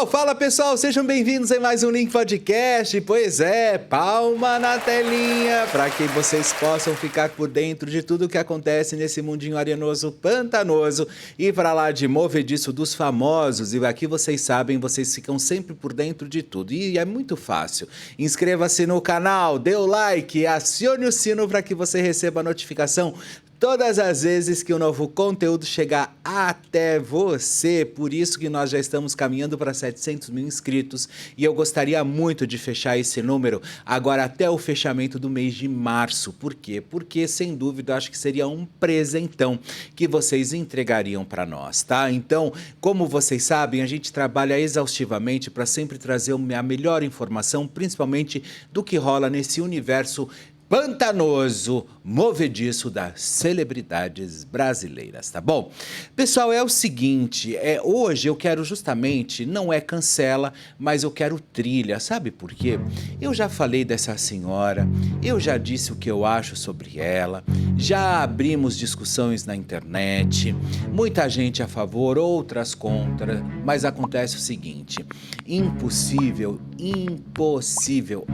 Fala pessoal, sejam bem-vindos a mais um Link Podcast. Pois é, palma na telinha para que vocês possam ficar por dentro de tudo o que acontece nesse mundinho arenoso, pantanoso e para lá de movediço dos famosos. E aqui vocês sabem, vocês ficam sempre por dentro de tudo e é muito fácil. Inscreva-se no canal, dê o like, acione o sino para que você receba a notificação todas as vezes que o novo conteúdo chegar até você. Por isso que nós já estamos caminhando para 700 mil inscritos e eu gostaria muito de fechar esse número agora até o fechamento do mês de março. Por quê? Porque, sem dúvida, eu acho que seria um presentão que vocês entregariam para nós, tá? Então, como vocês sabem, a gente trabalha exaustivamente para sempre trazer a melhor informação, principalmente do que rola nesse universo pantanoso, movediço das celebridades brasileiras, tá bom? Pessoal, é o seguinte, hoje eu quero justamente, não é cancela, mas eu quero trilha, sabe por quê? Eu já falei dessa senhora, eu já disse o que eu acho sobre ela, já abrimos discussões na internet, muita gente a favor, outras contra, mas acontece o seguinte, impossível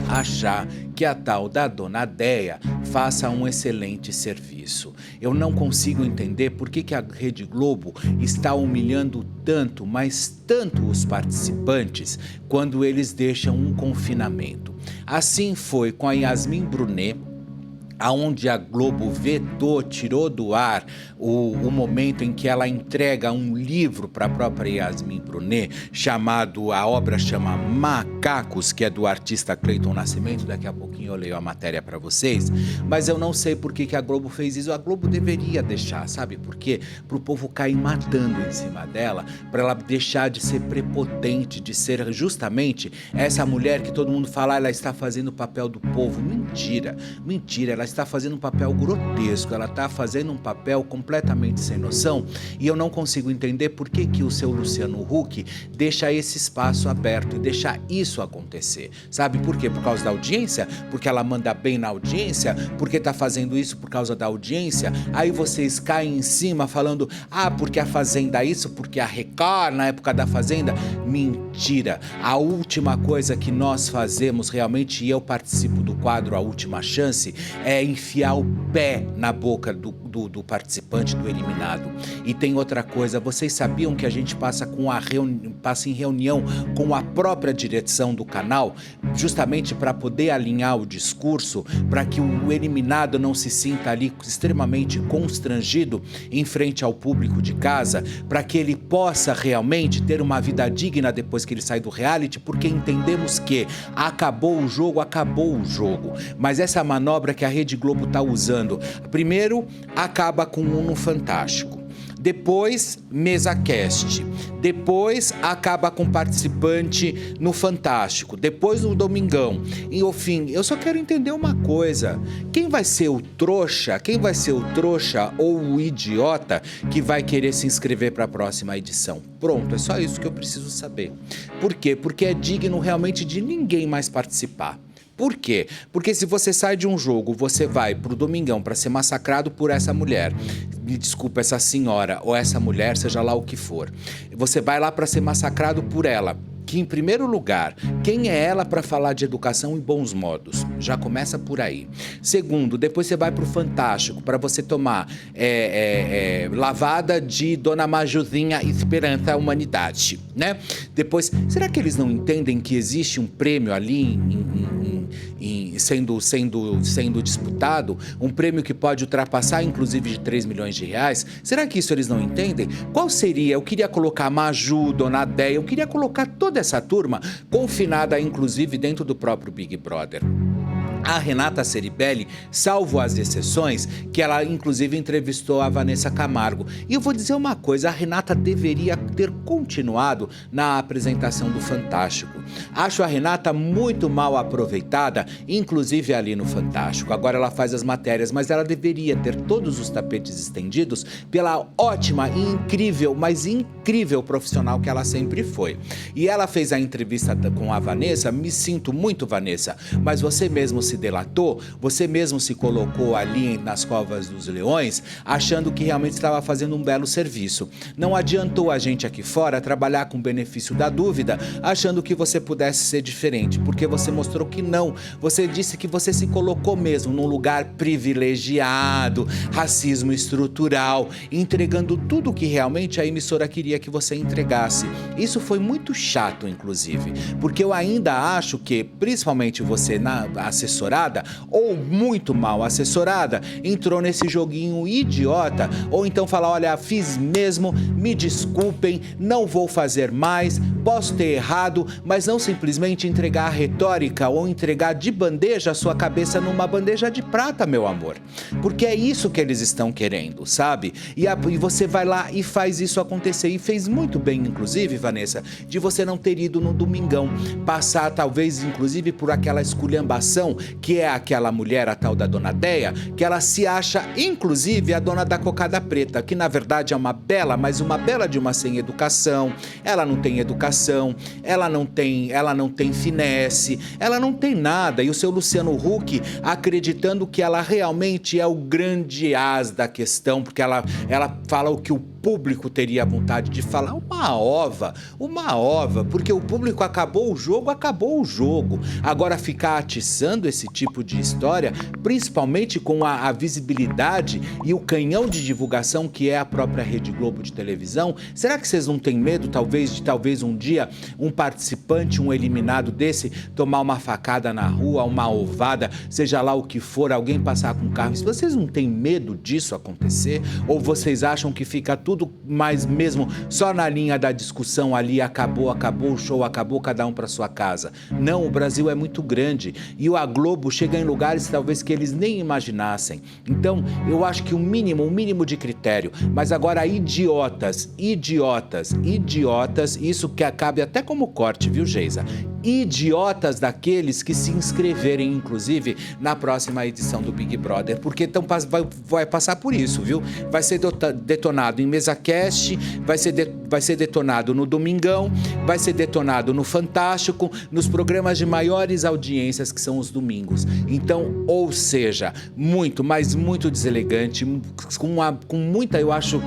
achar que a tal da Dona Déia faça um excelente serviço. Eu não consigo entender por que a Rede Globo está humilhando tanto, mas tanto os participantes quando eles deixam um confinamento. Assim foi com a Yasmin Brunet, aonde a Globo vetou, tirou do ar o momento em que ela entrega um livro para a própria Yasmin Brunet, a obra chama Macacos, que é do artista Cleiton Nascimento, daqui a pouquinho eu leio a matéria para vocês, mas eu não sei por que a Globo fez isso. A Globo deveria deixar, sabe por quê? Para o povo cair matando em cima dela, para ela deixar de ser prepotente, de ser justamente essa mulher que todo mundo fala, ela está fazendo o papel do povo. Mentira, ela está fazendo um papel grotesco, ela está fazendo um papel completamente sem noção e eu não consigo entender por que o seu Luciano Huck deixa esse espaço aberto e deixa isso acontecer. Sabe por quê? Por causa da audiência? Porque ela manda bem na audiência? Porque está fazendo isso por causa da audiência? Aí vocês caem em cima falando, porque a Fazenda é isso, porque a Record na época da Fazenda? Mentira! A última coisa que nós fazemos realmente, e eu participo do quadro A Última Chance, é enfiar o pé na boca do participante, do eliminado. E tem outra coisa, vocês sabiam que a gente passa em reunião com a própria direção do canal, justamente para poder alinhar o discurso, para que o eliminado não se sinta ali extremamente constrangido em frente ao público de casa, para que ele possa realmente ter uma vida digna depois que ele sai do reality, porque entendemos que acabou o jogo, mas essa manobra que a Rede Globo está usando, primeiro acaba com um no Fantástico, depois MesaCast, depois acaba com participante no Fantástico, depois no Domingão, e ao fim, eu só quero entender uma coisa, quem vai ser o trouxa ou o idiota que vai querer se inscrever para a próxima edição? Pronto, é só isso que eu preciso saber. Por quê? Porque é digno realmente de ninguém mais participar. Por quê? Porque se você sai de um jogo, você vai pro Domingão para ser massacrado por essa mulher, me desculpa, essa senhora ou essa mulher, seja lá o que for, você vai lá para ser massacrado por ela, que em primeiro lugar, quem é ela para falar de educação e bons modos? Já começa por aí. Segundo, depois você vai pro Fantástico para você tomar lavada de Dona Majuzinha Esperança Humanidade, né? Depois, será que eles não entendem que existe um prêmio ali sendo disputado, um prêmio que pode ultrapassar inclusive de 3 milhões de reais? Será que isso eles não entendem? Qual seria? Eu queria colocar Maju, Dona Déia, eu queria colocar toda essa turma confinada inclusive dentro do próprio Big Brother. A Renata Ceribelli, salvo as exceções, que ela inclusive entrevistou a Vanessa Camargo. E eu vou dizer uma coisa, a Renata deveria ter continuado na apresentação do Fantástico. Acho a Renata muito mal aproveitada, inclusive ali no Fantástico. Agora ela faz as matérias, mas ela deveria ter todos os tapetes estendidos pela ótima e incrível, mas incrível profissional que ela sempre foi. E ela fez a entrevista com a Vanessa, me sinto muito, Vanessa, mas você mesmo se delatou, você mesmo se colocou ali nas covas dos leões, achando que realmente estava fazendo um belo serviço. Não adiantou a gente aqui fora trabalhar com o benefício da dúvida, achando que você pudesse ser diferente, porque você mostrou que não. Você disse que você se colocou mesmo num lugar privilegiado, racismo estrutural, entregando tudo o que realmente a emissora queria que você entregasse. Isso foi muito chato, inclusive, porque eu ainda acho que, principalmente você na assessorada, ou muito mal assessorada, entrou nesse joguinho idiota, ou então falar, olha, fiz mesmo, me desculpem, não vou fazer mais, posso ter errado, mas não simplesmente entregar a retórica ou entregar de bandeja a sua cabeça numa bandeja de prata, meu amor. Porque é isso que eles estão querendo, sabe? E você vai lá e faz isso acontecer. E fez muito bem, inclusive, Vanessa, de você não ter ido no Domingão, passar talvez, inclusive, por aquela esculhambação que é aquela mulher, a tal da Dona Deia, que ela se acha, inclusive, a dona da cocada preta, que na verdade é uma bela, mas uma bela de uma sem educação. Ela não tem educação, ela não tem finesse, ela não tem nada. E o seu Luciano Huck acreditando que ela realmente é o grande as da questão, porque ela fala o que o público teria vontade de falar. Uma ova, porque o público acabou o jogo. Agora ficar atiçando esse tipo de história, principalmente com a visibilidade e o canhão de divulgação que é a própria Rede Globo de televisão, será que vocês não têm medo, talvez um dia, um participante, um eliminado desse, tomar uma facada na rua, uma ovada, seja lá o que for, alguém passar com um carro? Vocês não têm medo disso acontecer? Ou vocês acham que fica tudo mais mesmo só na linha da discussão ali, acabou o show, acabou, cada um para sua casa? Não, o Brasil é muito grande e a Globo chega em lugares talvez que eles nem imaginassem. Então, eu acho que um mínimo de critério. Mas agora, idiotas, isso que acabe até como corte, viu, Geisa? Idiotas daqueles que se inscreverem, inclusive, na próxima edição do Big Brother, porque vai passar por isso, viu? Vai ser detonado em MesaCast, vai ser detonado no Domingão, vai ser detonado no Fantástico, nos programas de maiores audiências, que são os domingos. Então, ou seja, muito, mas muito deselegante, com muita, eu acho,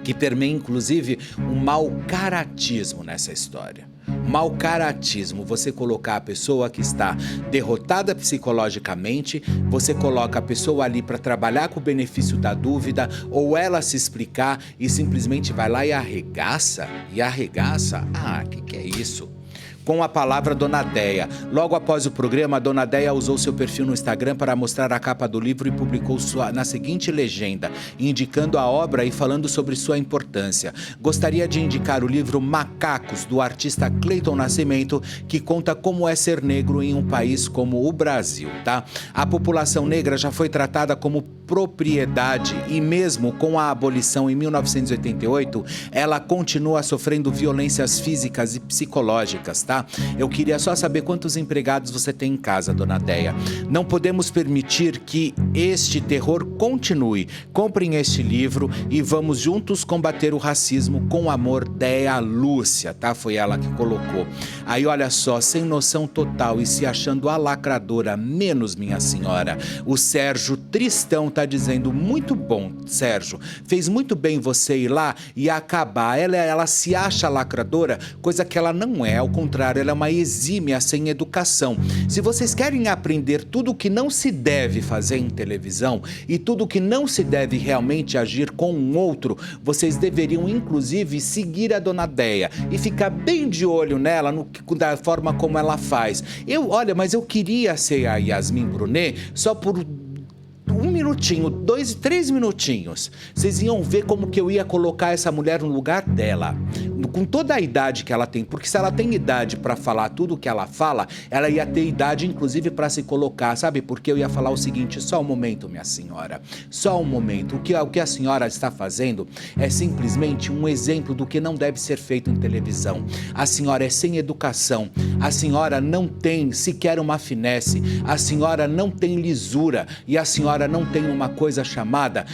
que permeia, inclusive, um mau caratismo nessa história. Mau caratismo, você colocar a pessoa que está derrotada psicologicamente, você coloca a pessoa ali para trabalhar com o benefício da dúvida, ou ela se explicar e simplesmente vai lá e arregaça? Ah, que é isso? Com a palavra Dona Deia. Logo após o programa, a Dona Deia usou seu perfil no Instagram para mostrar a capa do livro e publicou na seguinte legenda, indicando a obra e falando sobre sua importância. Gostaria de indicar o livro Macacos, do artista Cleiton Nascimento, que conta como é ser negro em um país como o Brasil, tá? A população negra já foi tratada como propriedade e mesmo com a abolição em 1988, ela continua sofrendo violências físicas e psicológicas, tá? Eu queria só saber quantos empregados você tem em casa, Dona Deia. Não podemos permitir que este terror continue. Comprem este livro e vamos juntos combater o racismo com amor, Deia Lúcia, tá? Foi ela que colocou. Aí olha só, sem noção total e se achando a lacradora, menos minha senhora. O Sérgio Tristão tá dizendo, muito bom, Sérgio. Fez muito bem você ir lá e acabar. Ela se acha lacradora, coisa que ela não é, ao contrário, ela é uma exímia sem educação. Se vocês querem aprender tudo o que não se deve fazer em televisão e tudo o que não se deve realmente agir com um outro, vocês deveriam inclusive seguir a Dona Deia e ficar bem de olho nela, da forma como ela faz. Mas eu queria ser a Yasmin Brunet só por 1 minutinho, 2, 3 minutinhos. Vocês iam ver como que eu ia colocar essa mulher no lugar dela. com toda a idade que ela tem, porque se ela tem idade para falar tudo que ela fala, ela ia ter idade inclusive para se colocar, sabe? Porque eu ia falar o seguinte: só um momento, minha senhora, só um momento. O que a senhora está fazendo é simplesmente um exemplo do que não deve ser feito em televisão. A senhora é sem educação, a senhora não tem sequer uma finesse, a senhora não tem lisura e a senhora não tem uma coisa chamada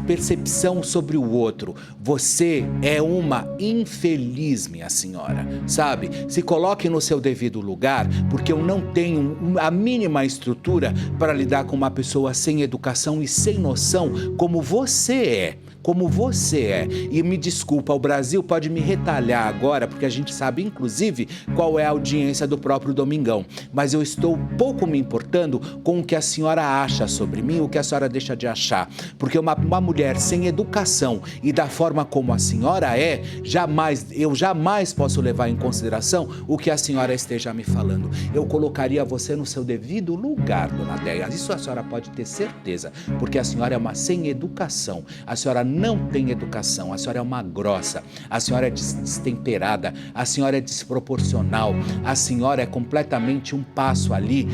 percepção sobre o outro. Você é uma infeliz, minha senhora, sabe? Se coloque no seu devido lugar, porque eu não tenho a mínima estrutura para lidar com uma pessoa sem educação e sem noção como você é. Como você é. E me desculpa, o Brasil pode me retalhar agora, porque a gente sabe, inclusive, qual é a audiência do próprio Domingão. Mas eu estou pouco me importando com o que a senhora acha sobre mim, o que a senhora deixa de achar. Porque uma mulher sem educação e da forma como a senhora é, eu jamais posso levar em consideração o que a senhora esteja me falando. Eu colocaria você no seu devido lugar, dona Déia. Isso a senhora pode ter certeza, porque a senhora é uma sem educação. A senhora não tem educação, a senhora é uma grossa, a senhora é destemperada, a senhora é desproporcional, a senhora é completamente um passo ali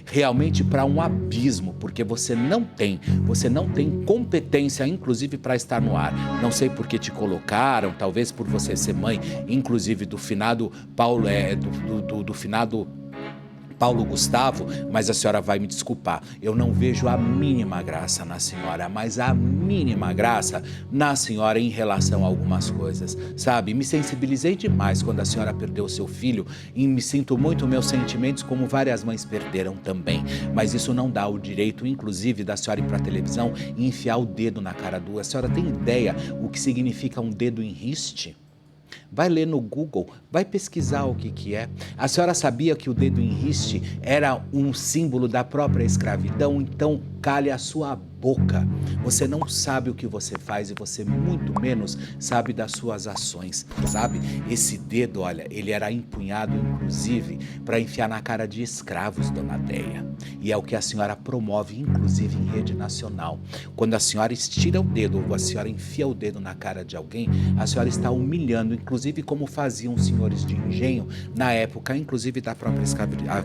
realmente para um abismo, porque você não tem competência, inclusive, para estar no ar. Não sei por que te colocaram, talvez por você ser mãe, inclusive do finado Paulo, do finado Paulo Gustavo, mas a senhora vai me desculpar, eu não vejo a mínima graça na senhora, mas a mínima graça na senhora em relação a algumas coisas, sabe? Me sensibilizei demais quando a senhora perdeu seu filho e me sinto muito meus sentimentos, como várias mães perderam também, mas isso não dá o direito, inclusive, da senhora ir para a televisão e enfiar o dedo na cara do... A senhora tem ideia o que significa um dedo em riste? Vai ler no Google, vai pesquisar o que é. A senhora sabia que o dedo em riste era um símbolo da própria escravidão? Então, cale a sua boca. Você não sabe o que você faz e você muito menos sabe das suas ações, sabe? Esse dedo, olha, ele era empunhado, inclusive, para enfiar na cara de escravos, dona Déia. E é o que a senhora promove, inclusive, em rede nacional. Quando a senhora estira o dedo ou a senhora enfia o dedo na cara de alguém, a senhora está humilhando, inclusive como faziam os senhores de engenho na época, inclusive da própria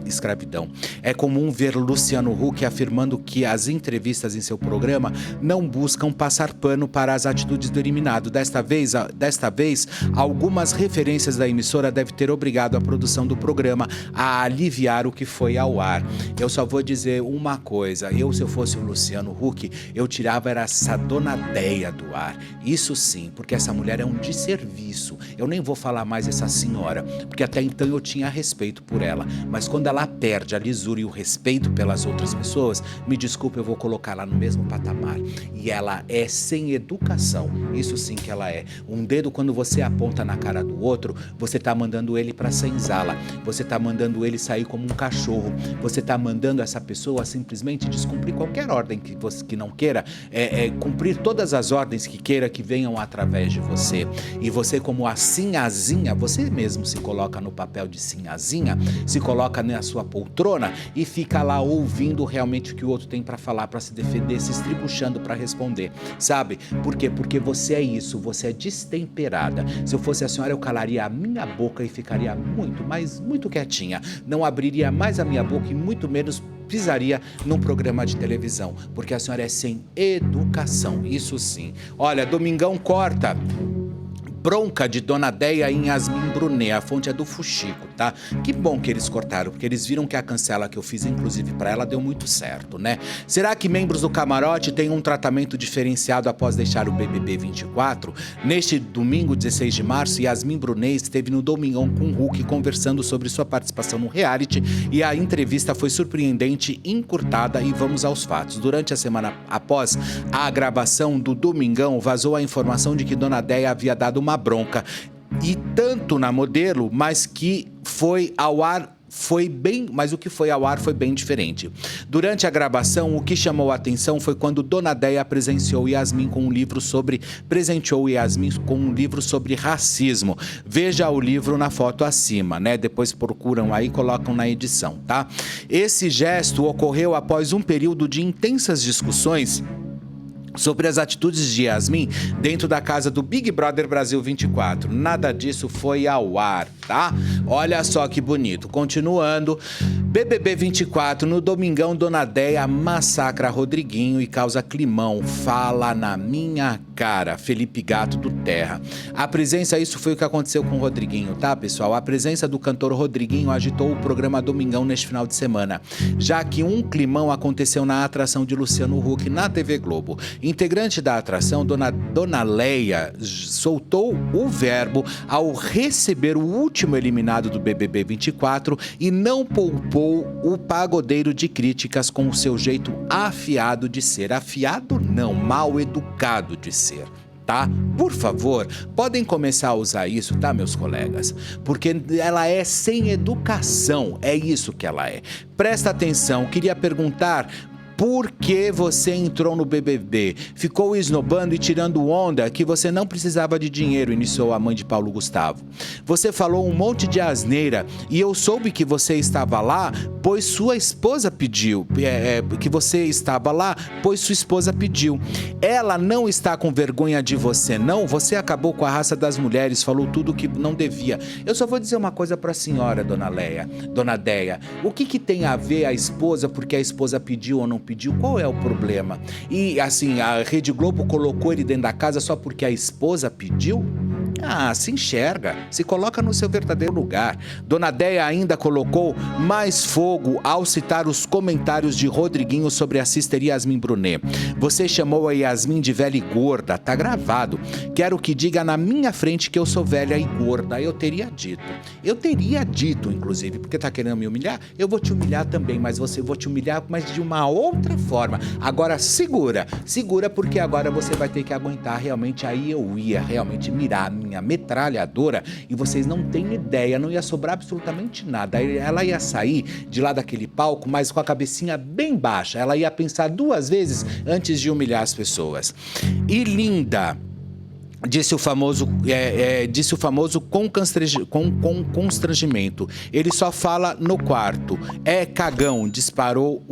escravidão. É comum ver Luciano Huck afirmando que as entrevistas em seu programa não buscam passar pano para as atitudes do eliminado. Desta vez, algumas referências da emissora devem ter obrigado a produção do programa a aliviar o que foi ao ar. Eu só vou dizer uma coisa, se eu fosse o Luciano Huck, eu tirava essa dona Déia do ar. Isso sim, porque essa mulher é um desserviço. Eu nem vou falar mais essa senhora, porque até então eu tinha respeito por ela. Mas quando ela perde a lisura e o respeito pelas outras pessoas, me desculpe, eu vou colocá-la no mesmo patamar. E ela é sem educação. Isso sim que ela é. Um dedo, quando você aponta na cara do outro, você está mandando ele para a senzala. Você está mandando ele sair como um cachorro. Você está mandando essa pessoa simplesmente descumprir qualquer ordem que não queira, cumprir todas as ordens que queira que venham através de você. E você, como a sinhazinha, você mesmo se coloca no papel de sinhazinha, se coloca na sua poltrona e fica lá ouvindo realmente o que o outro tem para falar, para se defender, se estribuchando para responder, sabe? Por quê? Porque você é isso, você é destemperada. Se eu fosse a senhora, eu calaria a minha boca e ficaria muito, mas muito quietinha. Não abriria mais a minha boca e muito menos pisaria num programa de televisão, porque a senhora é sem educação, isso sim. Olha, Domingão corta bronca de Dona Déia em Yasmin Brunet, a fonte é do Fuxico, tá? Que bom que eles cortaram, porque eles viram que a cancela que eu fiz, inclusive para ela, deu muito certo, né? Será que membros do camarote têm um tratamento diferenciado após deixar o BBB 24? Neste domingo, 16 de março, Yasmin Brunet esteve no Domingão com o Huck conversando sobre sua participação no reality e a entrevista foi surpreendente, encurtada e vamos aos fatos. Durante a semana após a gravação do Domingão, vazou a informação de que Dona Déia havia dado uma bronca, e tanto na modelo, mas que foi ao ar mas o que foi ao ar foi bem diferente. Durante a gravação, o que chamou a atenção foi quando Dona Déia presenteou Yasmin com um livro sobre racismo. Veja o livro na foto acima, né? Depois procuram aí e colocam na edição, tá? Esse gesto ocorreu após um período de intensas discussões sobre as atitudes de Yasmin dentro da casa do Big Brother Brasil 24. Nada disso foi ao ar, tá? Olha só que bonito. Continuando, BBB 24, no domingão, Dona Déia massacra Rodriguinho e causa climão. Fala na minha cara, Felipe Gato do Terra. Isso foi o que aconteceu com o Rodriguinho, tá, pessoal? A presença do cantor Rodriguinho agitou o programa Domingão neste final de semana, já que um climão aconteceu na atração de Luciano Huck na TV Globo. Integrante da atração, Dona Leia soltou o verbo ao receber o último eliminado do BBB 24 e não poupou o pagodeiro de críticas com o seu jeito afiado de ser. Afiado não, mal educado de ser. Tá? Por favor, podem começar a usar isso, tá, meus colegas? Porque ela é sem educação, é isso que ela é. Presta atenção, queria perguntar: por que você entrou no BBB? Ficou esnobando e tirando onda que você não precisava de dinheiro, iniciou a mãe de Paulo Gustavo. Você falou um monte de asneira e eu soube que você estava lá, pois sua esposa pediu. Que você estava lá, pois sua esposa pediu. Ela não está com vergonha de você, não? Você acabou com a raça das mulheres, falou tudo que não devia. Eu só vou dizer uma coisa para a senhora, Dona Déia. O que tem a ver a esposa porque a esposa pediu ou não pediu? Qual é o problema? E assim, a Rede Globo colocou ele dentro da casa só porque a esposa pediu? Ah, se enxerga, se coloca no seu verdadeiro lugar. Dona Déia ainda colocou mais fogo ao citar os comentários de Rodriguinho sobre a sister Yasmin Brunet. Você chamou a Yasmin de velha e gorda, tá gravado. Quero que diga na minha frente que eu sou velha e gorda. Eu teria dito, inclusive, porque tá querendo me humilhar? Eu vou te humilhar também, mas vou te humilhar, mas de uma outra forma. Agora segura, porque agora você vai ter que aguentar realmente. Aí eu ia realmente mirar minha metralhadora e vocês não têm ideia, não ia sobrar absolutamente nada. Ela ia sair de lá daquele palco, mas com a cabecinha bem baixa. Ela ia pensar 2 vezes antes de humilhar as pessoas. E linda, disse o famoso com constrangimento. Ele só fala no quarto. É cagão, disparou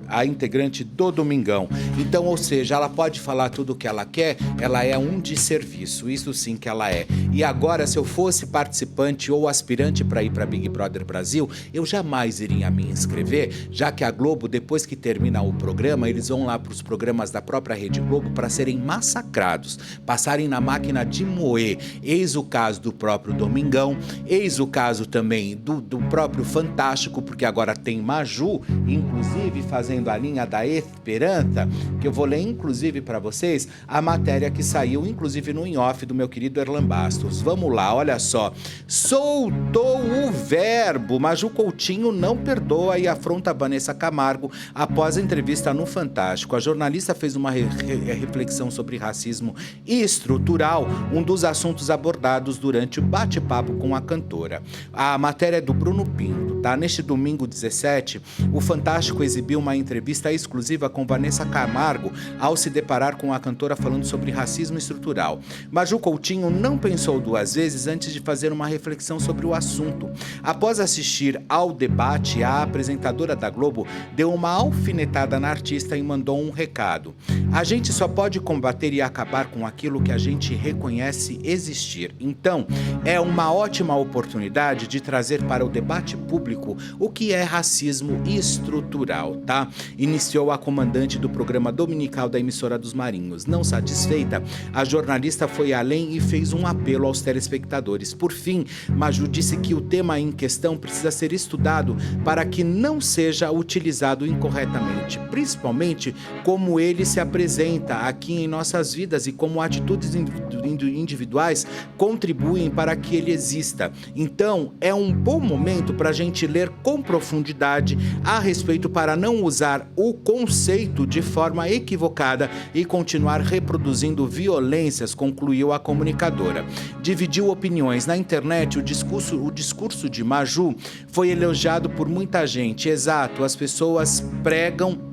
a integrante do Domingão. Então, ou seja, ela pode falar tudo o que ela quer, ela é um desserviço, isso sim que ela é. E agora, se eu fosse participante ou aspirante para ir para Big Brother Brasil, eu jamais iria me inscrever, já que a Globo, depois que termina o programa, eles vão lá para os programas da própria Rede Globo para serem massacrados, passarem na máquina de moer. Eis o caso do próprio Domingão, eis o caso também do próprio Fantástico, porque agora tem Maju, inclusive fazendo a linha da Esperança, que eu vou ler inclusive para vocês a matéria que saiu, inclusive no in-off do meu querido Erlan Bastos. Vamos lá, olha só. Soltou o verbo. Maju Coutinho não perdoa e afronta Vanessa Camargo após a entrevista no Fantástico. A jornalista fez uma reflexão sobre racismo estrutural, um dos assuntos abordados durante o bate-papo com a cantora. A matéria é do Bruno Pinto, tá? Neste domingo 17, o Fantástico exibiu uma entrevista exclusiva com Vanessa Camargo ao se deparar com a cantora falando sobre racismo estrutural. Maju Coutinho não pensou 2 vezes antes de fazer uma reflexão sobre o assunto. Após assistir ao debate, a apresentadora da Globo deu uma alfinetada na artista e mandou um recado. A gente só pode combater e acabar com aquilo que a gente reconhece existir. Então, é uma ótima oportunidade de trazer para o debate público o que é racismo estrutural, tá? Iniciou a comandante do programa dominical da emissora dos Marinhos. Não satisfeita, a jornalista foi além e fez um apelo aos telespectadores. Por fim, Maju disse que o tema em questão precisa ser estudado para que não seja utilizado incorretamente, principalmente como ele se apresenta aqui em nossas vidas e como atitudes individuais contribuem para que ele exista. Então, é um bom momento para a gente ler com profundidade a respeito para não usar o conceito de forma equivocada e continuar reproduzindo violências, concluiu a comunicadora. Dividiu opiniões na internet, o discurso de Maju foi elogiado por muita gente. Exato, as pessoas pregam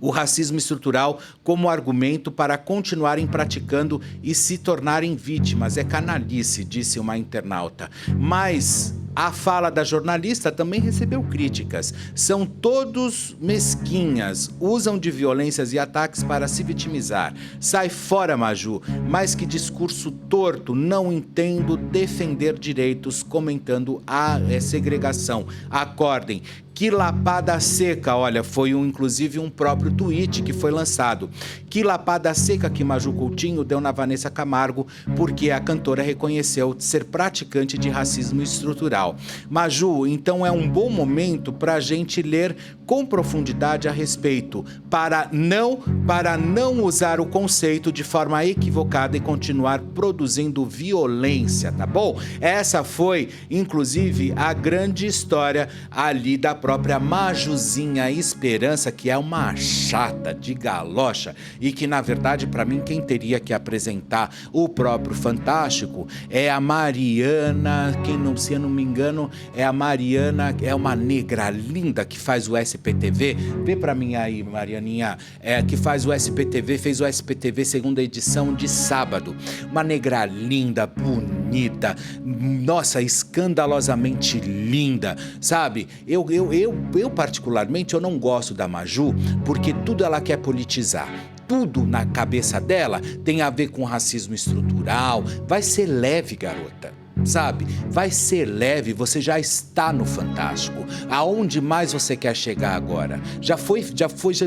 o racismo estrutural como argumento para continuarem praticando e se tornarem vítimas. É canalice, disse uma internauta. Mas A fala da jornalista também recebeu críticas. São todos mesquinhas, usam de violências e ataques para se vitimizar. Sai fora, Maju. Mas que discurso torto, não entendo defender direitos comentando a segregação. Acordem. Que lapada seca, olha, foi inclusive um próprio tweet que foi lançado. Que lapada seca que Maju Coutinho deu na Vanessa Camargo, porque a cantora reconheceu ser praticante de racismo estrutural. Maju, então é um bom momento para a gente ler com profundidade a respeito, para não usar o conceito de forma equivocada e continuar produzindo violência, tá bom? Essa foi, inclusive, a grande história ali da própria Majuzinha Esperança, que é uma chata de galocha e que, na verdade, para mim, quem teria que apresentar o próprio Fantástico é a Mariana, se eu não me engano, é a Mariana, é uma negra linda que faz o SPTV. Vê pra mim aí, Marianinha, que faz o SPTV, fez o SPTV segunda edição de sábado. Uma negra linda, bonita, nossa, escandalosamente linda, sabe? Eu particularmente, eu não gosto da Maju, porque tudo ela quer politizar. Tudo na cabeça dela tem a ver com racismo estrutural. Vai ser leve, garota. Sabe? Vai ser leve, você já está no Fantástico. Aonde mais você quer chegar agora?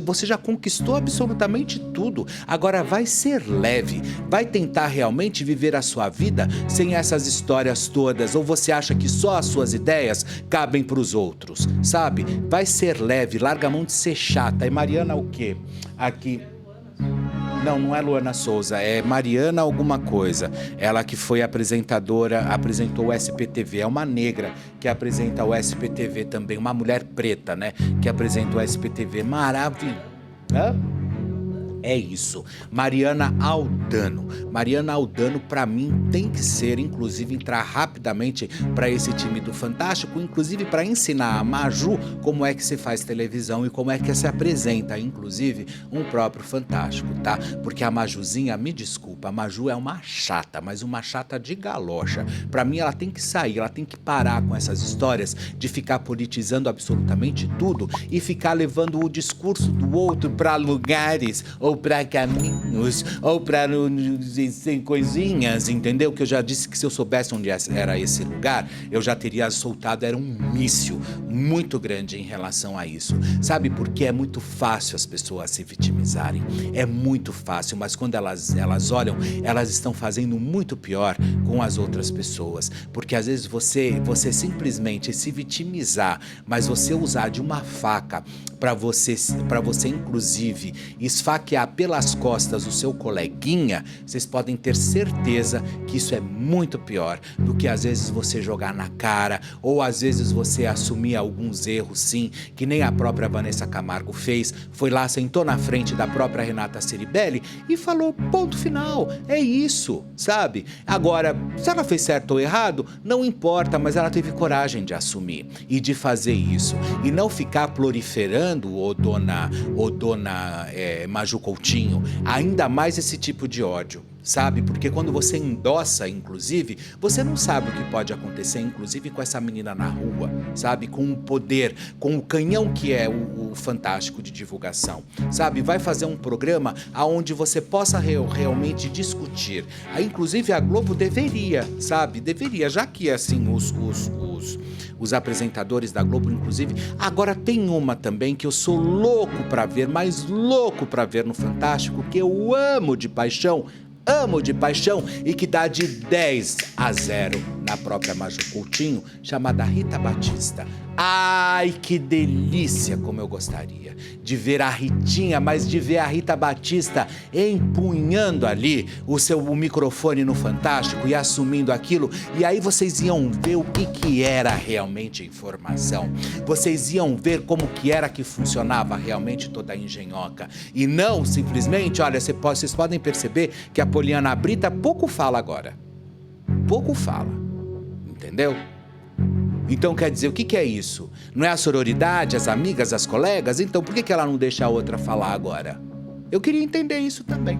Você já conquistou absolutamente tudo. Agora vai ser leve. Vai tentar realmente viver a sua vida sem essas histórias todas. Ou você acha que só as suas ideias cabem para os outros? Sabe? Vai ser leve, larga a mão de ser chata. E Mariana o quê? Aqui... Não é Luana Souza, é Mariana alguma coisa. Ela que foi apresentadora, apresentou o SPTV. É uma negra que apresenta o SPTV também, uma mulher preta, né? Que apresenta o SPTV. Maravilhoso. É isso. Mariana Aldano. Mariana Aldano, para mim, tem que ser, inclusive, entrar rapidamente para esse time do Fantástico, inclusive para ensinar a Maju como é que se faz televisão e como é que se apresenta, inclusive, um próprio Fantástico, tá? Porque a Majuzinha, me desculpa, a Maju é uma chata, mas uma chata de galocha. Para mim, ela tem que sair, ela tem que parar com essas histórias de ficar politizando absolutamente tudo e ficar levando o discurso do outro para lugares ou para caminhos, ou para coisinhas, entendeu? Que eu já disse que se eu soubesse onde era esse lugar, eu já teria soltado, era um míssil muito grande em relação a isso. Sabe, porque é muito fácil as pessoas se vitimizarem, é muito fácil, mas quando elas olham, elas estão fazendo muito pior com as outras pessoas, porque às vezes você simplesmente se vitimizar, mas você usar de uma faca para você inclusive esfaquear pelas costas o seu coleguinha, vocês podem ter certeza que isso é muito pior do que às vezes você jogar na cara, ou às vezes você assumir alguns erros, sim, que nem a própria Vanessa Camargo fez, foi lá, sentou na frente da própria Renata Ceribelli e falou, ponto final, é isso, sabe? Agora, se ela fez certo ou errado, não importa, mas ela teve coragem de assumir e de fazer isso, e não ficar proliferando, ô dona Maju Coutinho, ainda mais esse tipo de ódio, sabe? Porque quando você endossa, inclusive, você não sabe o que pode acontecer, inclusive com essa menina na rua, sabe? Com o poder, com o canhão que é o Fantástico de divulgação, sabe? Vai fazer um programa onde você possa realmente discutir. Aí, inclusive, a Globo deveria, sabe? Deveria, já que, assim, os apresentadores da Globo, inclusive, agora tem uma também que eu sou louco pra ver, mas louco pra ver no Fantástico, que eu amo de paixão, e que dá de 10-0 na própria Maju Coutinho, chamada Rita Batista. Ai, que delícia, como eu gostaria de ver a Ritinha, mas de ver a Rita Batista empunhando ali o microfone no Fantástico e assumindo aquilo, e aí vocês iam ver o que era realmente informação, vocês iam ver como que era que funcionava realmente toda a engenhoca, e não simplesmente, olha, vocês podem perceber que a Poliana Brita pouco fala agora, entendeu? Então, quer dizer, o que é isso? Não é a sororidade, as amigas, as colegas? Então, por que ela não deixa a outra falar agora? Eu queria entender isso também.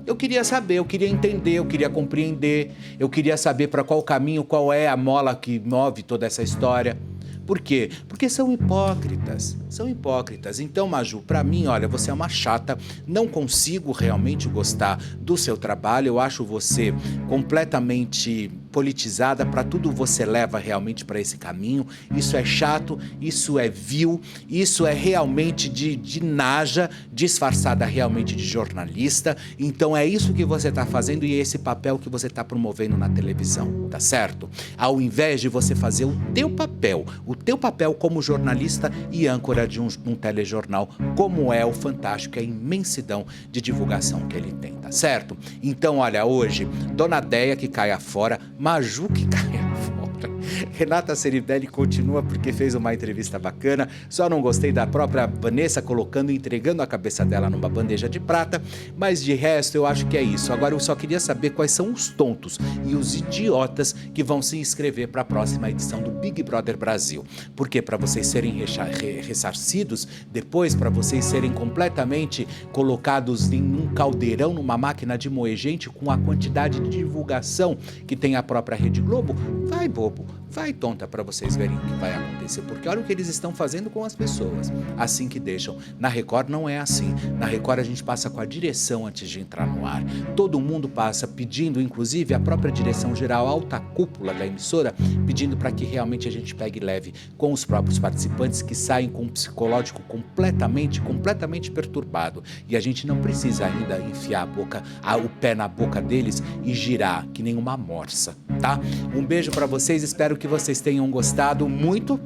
Eu queria saber, eu queria entender, eu queria compreender, eu queria saber para qual caminho, qual é a mola que move toda essa história. Por quê? Porque são hipócritas, são hipócritas. Então, Maju, para mim, olha, você é uma chata, não consigo realmente gostar do seu trabalho, eu acho você completamente politizada, para tudo você leva realmente para esse caminho. Isso é chato, isso é vil, isso é realmente de naja, disfarçada realmente de jornalista. Então é isso que você está fazendo e é esse papel que você está promovendo na televisão, tá certo? Ao invés de você fazer o teu papel como jornalista e âncora de um telejornal, como é o Fantástico, a imensidão de divulgação que ele tem, tá certo? Então, olha, hoje, Dona Déia que caia fora, Maju que caia fora. Renata Ceribelli continua porque fez uma entrevista bacana, só não gostei da própria Vanessa entregando a cabeça dela numa bandeja de prata, mas de resto eu acho que é isso. Agora eu só queria saber quais são os tontos e os idiotas que vão se inscrever para a próxima edição do Big Brother Brasil. Porque para vocês serem ressarcidos, depois para vocês serem completamente colocados em um caldeirão, numa máquina de moer gente com a quantidade de divulgação que tem a própria Rede Globo, vai bobo, vai tonta para vocês verem o que vai acontecer, porque olha o que eles estão fazendo com as pessoas, assim que deixam. Na Record não é assim, na Record a gente passa com a direção antes de entrar no ar, todo mundo passa pedindo, inclusive a própria direção geral, a alta cúpula da emissora, pedindo para que realmente a gente pegue leve com os próprios participantes que saem com um psicológico completamente perturbado, e a gente não precisa ainda enfiar o pé na boca deles e girar que nem uma morsa, tá? Um beijo para vocês, espero que vocês tenham gostado muito.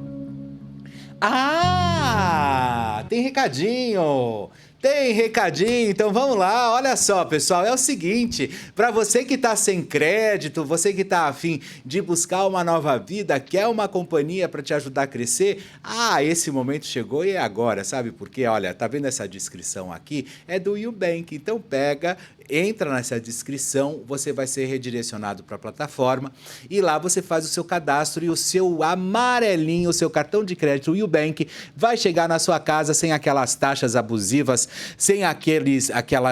Ah, tem recadinho! Tem recadinho, então vamos lá. Olha só, pessoal, é o seguinte, para você que tá sem crédito, você que tá a fim de buscar uma nova vida, quer uma companhia para te ajudar a crescer, esse momento chegou e é agora, sabe por quê? Olha, tá vendo essa descrição aqui? É do Ubank, então entra nessa descrição, você vai ser redirecionado para a plataforma e lá você faz o seu cadastro e o seu amarelinho, o seu cartão de crédito Ubank vai chegar na sua casa sem aquelas taxas abusivas, sem aquelas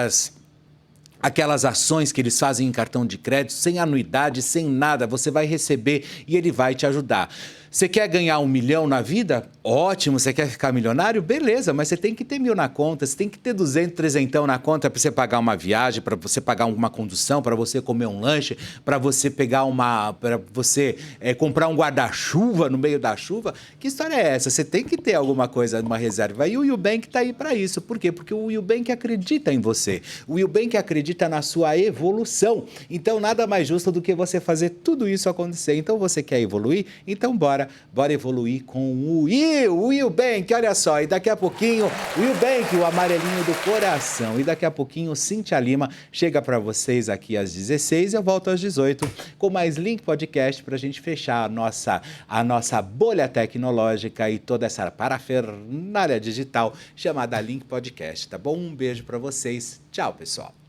ações que eles fazem em cartão de crédito, sem anuidade, sem nada, você vai receber e ele vai te ajudar. Você quer ganhar 1 milhão na vida? Ótimo, você quer ficar milionário? Beleza, mas você tem que ter 1.000 na conta, você tem que ter 200, 300 na conta para você pagar uma viagem, para você pagar uma condução, para você comer um lanche, para você comprar um guarda-chuva no meio da chuva. Que história é essa? Você tem que ter alguma coisa numa reserva. E o Ubank está aí para isso. Por quê? Porque o Ubank acredita em você. O Ubank acredita na sua evolução. Então, nada mais justo do que você fazer tudo isso acontecer. Então, você quer evoluir? Então, bora evoluir com o Ubank, olha só, e daqui a pouquinho, o Ubank, o amarelinho do coração, e daqui a pouquinho, Cíntia Lima chega para vocês aqui às 16 e eu volto às 18 com mais Link Podcast para a gente fechar a nossa bolha tecnológica e toda essa parafernália digital chamada Link Podcast, tá bom? Um beijo para vocês, tchau, pessoal.